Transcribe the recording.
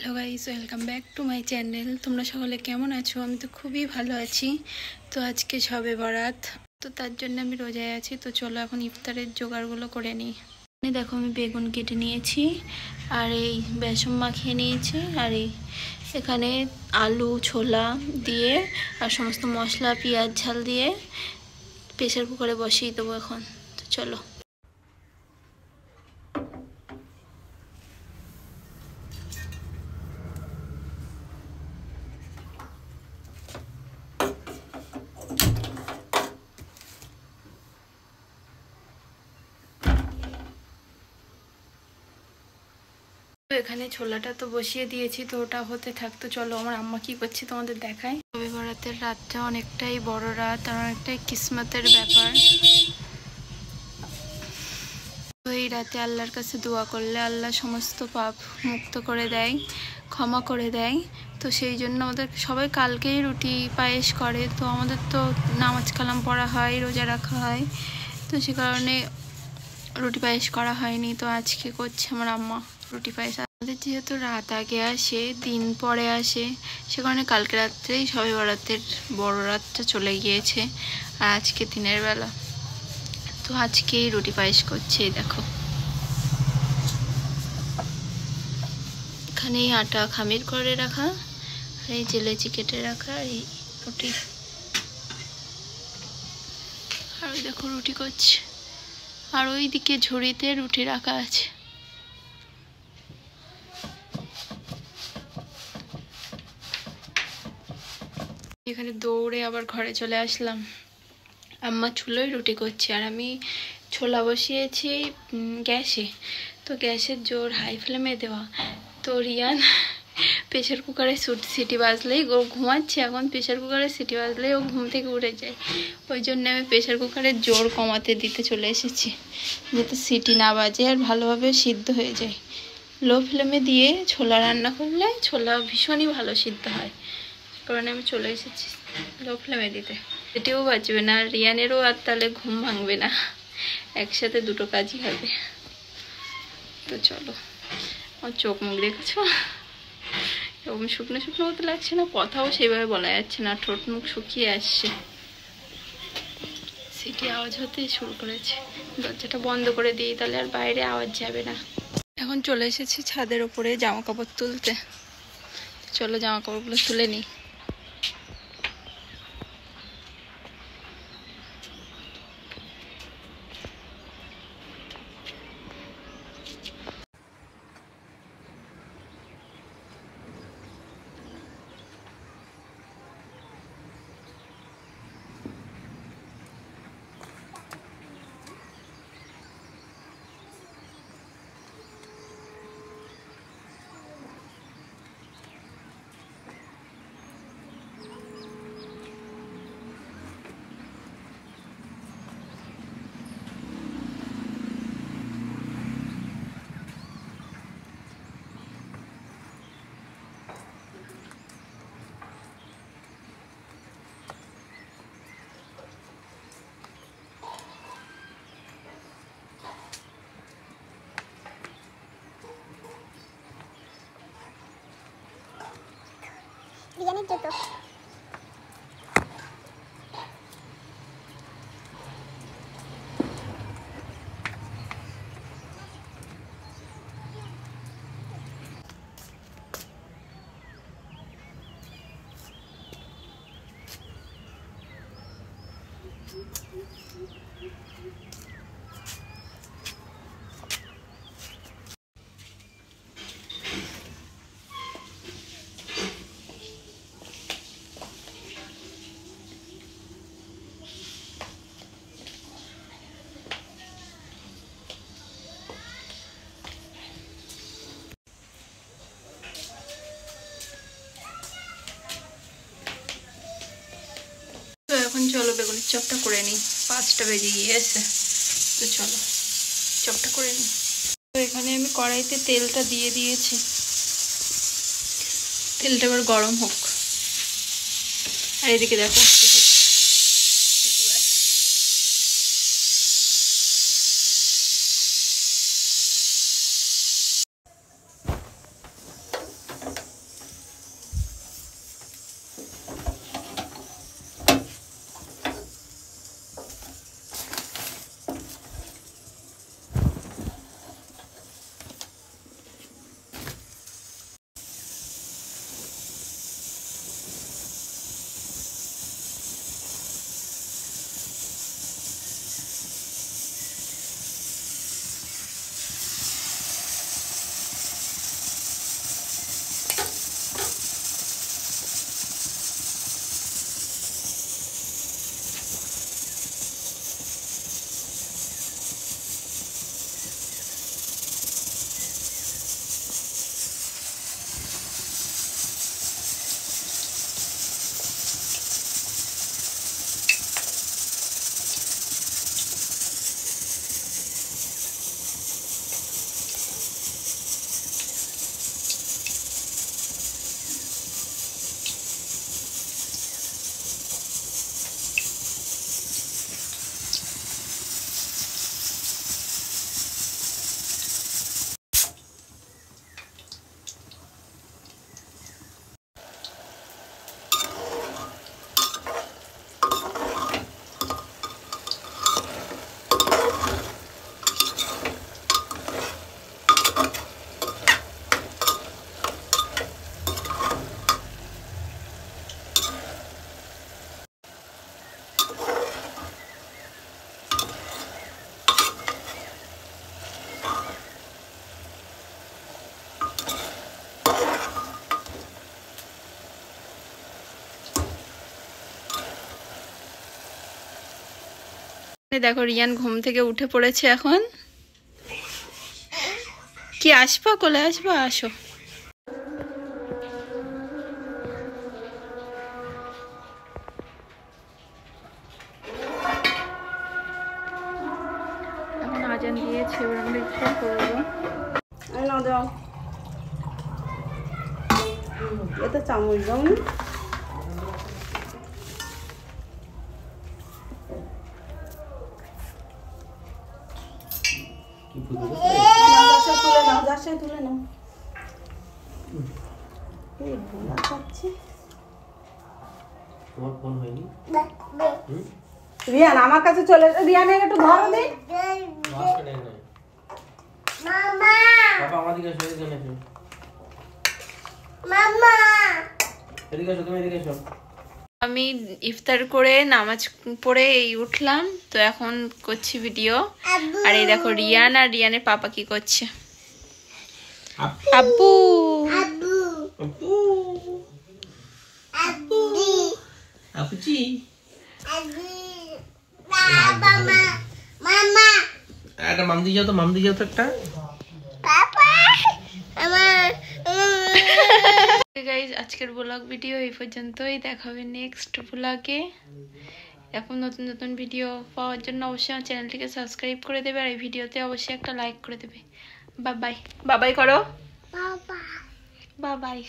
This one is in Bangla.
Hello guys, welcome back to my channel. তোমরা সকলে কেমন আছো? আমি তো খুবই ভালো আছি। তো আজকে শবে বরাত, তো তার জন্য আমি রোজায় আছি। তো চলো এখন ইফতারের জোগাড়গুলো করে নিই। দেখো আমি বেগুন কেটে নিয়েছি, আর এই বেসন মাখিয়ে নিয়েছি, আর এই এখানে আলু ছোলা দিয়ে আর সমস্ত মশলা পেঁয়াজ ঝাল দিয়ে প্রেসার কুকারে বসিয়ে দেবো এখন। তো চলো। এখানে ছোলাটা তো বসিয়ে দিয়েছি, তো ওটা হতে থাকতো। চলো আমার আম্মা কি করছে তোমাদের দেখাই। শবে বরাতের রাতটা অনেকটাই বড় রাত আর অনেকটাই কিসমতের ব্যাপার। তো এই রাতে আল্লাহর কাছে দোয়া করলে আল্লাহ সমস্ত পাপ মুক্ত করে দেয়, ক্ষমা করে দেয়। তো সেই জন্য আমাদের সবাই কালকেই রুটি পায়েস করে। তো আমাদের তো নামাজ কালাম পড়া হয়, রোজা রাখা হয়, তো সে কারণে রুটি পায়েস করা হয়নি। তো আজকে করছে আমার আম্মা রুটি পায়েস। আমাদের যেহেতু রাত আগে আসে, দিন পরে আসে, সে কারণে কালকে রাত্রেই শবে বরাতের বড় রাতটা চলে গিয়েছে, আর আজকে দিনের বেলা। তো আজকেই রুটি পায়েস করছে। দেখো এখানে আটা খামির করে রাখা, আর এই জেলেচি কেটে রাখা, আর এই রুটি, আর ওই দেখো রুটি করছে, আর ওই দিকে ঝুড়িতে রুটি রাখা আছে। এখানে দৌড়ে আবার ঘরে চলে আসলাম। আম্মা চুলোয় রুটি করছে, আর আমি ছোলা বসিয়েছি গ্যাসে। তো গ্যাসের জোর হাই ফ্লেমে দেওয়া। তো রিয়ান প্রেশার কুকারে সিটি বাজলেই ও ঘুমাচ্ছে, এখন প্রেশার কুকারে সিটি বাজলেই ও ঘুম থেকে উঠে যায়। ওই জন্য আমি প্রেশার কুকারের জোর কমাতে দিতে চলে এসেছি, যাতে সিটি না বাজে আর ভালোভাবে সিদ্ধ হয়ে যায়। লো ফ্লেমে দিয়ে ছোলা রান্না করলে ছোলা ভীষণই ভালো সিদ্ধ হয়, কারণ আমি চলে এসেছি লো ফ্লেমে দিতে। এটিও বাঁচবে না, রিয়ানেরও আর তাহলে ঘুম ভাঙবে না, একসাথে দুটো কাজই হবে। তো চলো। আমার চোখ মুখ দেখেছো এরকম শুকনো শুকনো মতো লাগছে না, কথাও সেইভাবে বলা যাচ্ছে না, ঠোঁট মুখ শুকিয়ে আসছে। সিটি আওয়াজ হতে শুরু করেছে, দরজাটা বন্ধ করে দিই, তাহলে আর বাইরে আওয়াজ যাবে না। এখন চলে এসেছি ছাদের উপরে জামা কাপড় তুলতে। চলো জামা কাপড়গুলো তুলে নিই। রিয়ানের জুতো। তো এখন চলো বেগুনের চপটা করে নিই, 5টা বেজে গিয়েছে। তো চলো চপটা করে নিই। তো এখানে আমি কড়াইতে তেলটা দিয়ে দিয়েছি, তেলটা এবার গরম হোক। আর এদিকে দেখো দেখো রিয়ান ঘুম থেকে উঠে পড়েছে এখন। কি আসবা, কোলে আসবা? আসো। এখন আজান দিয়েছে, এবার আমরা ইফতার করবো। না দাও, এটা চামচ দাও না। তুলে নাও, যাচ্ছে তুলে নাও। ভোলা খাচ্ছে। তোমার ফোন হয়নি? রিয়ান আমার কাছে চলে, রিয়ানের একটু ধরো দিন। মামা বাবা আমাদের কাছে এসে গেছে। মামা এদিকে এসো, তুমি এদিকে এসো। আমি ইফতার করে নামাজ পড়ে এই উঠলাম, তো এখন করছি ভিডিও। আর এই দেখো রিয়ান আর রিয়ানের পাপা কি করছে। আব্বু আপুজি একটা মাম দিয়ে যাও তো, মাম দিয়ে যাও তো একটা। গাইজ আজকের ব্লগ ভিডিও এই পর্যন্তই, দেখা হবে নেক্সট ব্লগে। এখন নতুন নতুন ভিডিও পাওয়ার জন্য অবশ্যই আমার চ্যানেলটিকে সাবস্ক্রাইব করে দেবে, আর এই ভিডিওতে অবশ্যই একটা লাইক করে দেবে। বাই বাই, বাবাই করো, বাবাই।